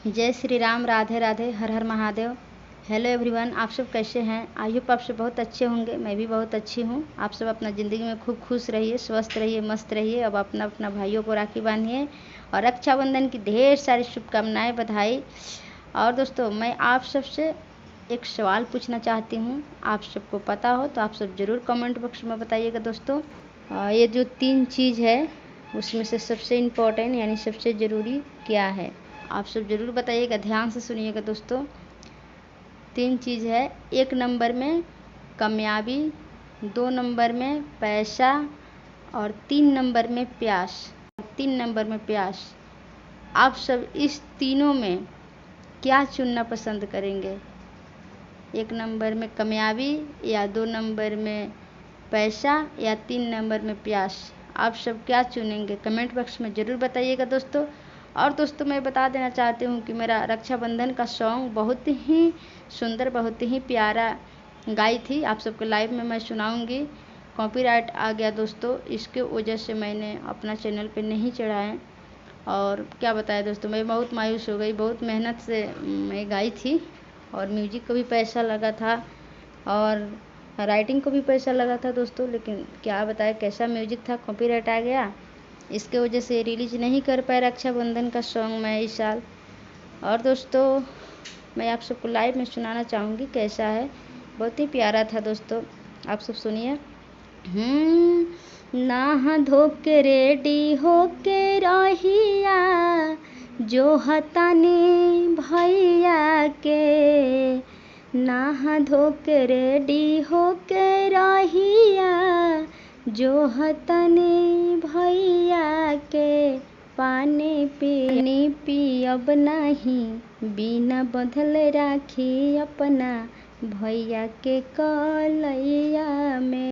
जय श्री राम, राधे राधे, हर हर Mahadev. Hello everyone, आप सब कैसे हैं? आई होप आप सब बहुत अच्छे होंगे। मैं भी बहुत अच्छी हूँ। आप सब अपना ज़िंदगी में खूब खुश रहिए, स्वस्थ रहिए, मस्त रहिए। अब अपना अपना भाइयों को राखी बांधिए और रक्षाबंधन की ढेर सारी शुभकामनाएं, बधाई। और दोस्तों, मैं आप सबसे एक सवाल पूछना चाहती हूँ। आप सबको पता हो तो आप सब ज़रूर कमेंट बॉक्स में बताइएगा। दोस्तों, ये जो 3 चीज़ है उसमें से सबसे इम्पोर्टेंट यानी सबसे ज़रूरी क्या है? आप सब ज़रूर बताइएगा, ध्यान से सुनिएगा दोस्तों। 3 चीज़ है। 1 नंबर में कामयाबी, 2 नंबर में पैसा और 3 नंबर में प्यास। 3 नंबर में प्यास। आप सब इस तीनों में क्या चुनना पसंद करेंगे? 1 नंबर में कामयाबी या 2 नंबर में पैसा या 3 नंबर में प्यास? आप सब क्या चुनेंगे? कमेंट बॉक्स में ज़रूर बताइएगा दोस्तों। और दोस्तों, मैं बता देना चाहती हूँ कि मेरा रक्षाबंधन का सॉन्ग बहुत ही सुंदर, बहुत ही प्यारा गाई थी। आप सबको लाइव में मैं सुनाऊंगी। कॉपीराइट आ गया दोस्तों, इसके वजह से मैंने अपना चैनल पे नहीं चढ़ाए। और क्या बताएं दोस्तों, मैं बहुत मायूस हो गई। बहुत मेहनत से मैं गाई थी और म्यूजिक को भी पैसा लगा था और राइटिंग को भी पैसा लगा था दोस्तों। लेकिन क्या बताएं कैसा म्यूजिक था, कॉपीराइट आ गया। इसके वजह से रिलीज नहीं कर पाए रक्षाबंधन का सॉन्ग मैं इस साल। और दोस्तों, मैं आप सबको लाइव में सुनाना चाहूँगी कैसा है। बहुत ही प्यारा था दोस्तों, आप सब सुनिए। नहा धो के रेडी हो के रहिया, जो हतानी भैया के। नहा धो के रेडी हो के रहिया, जो हतनी भैया के। पानी पियब नहीं, बिना बंधल राखी अपना भैया के कलैया में।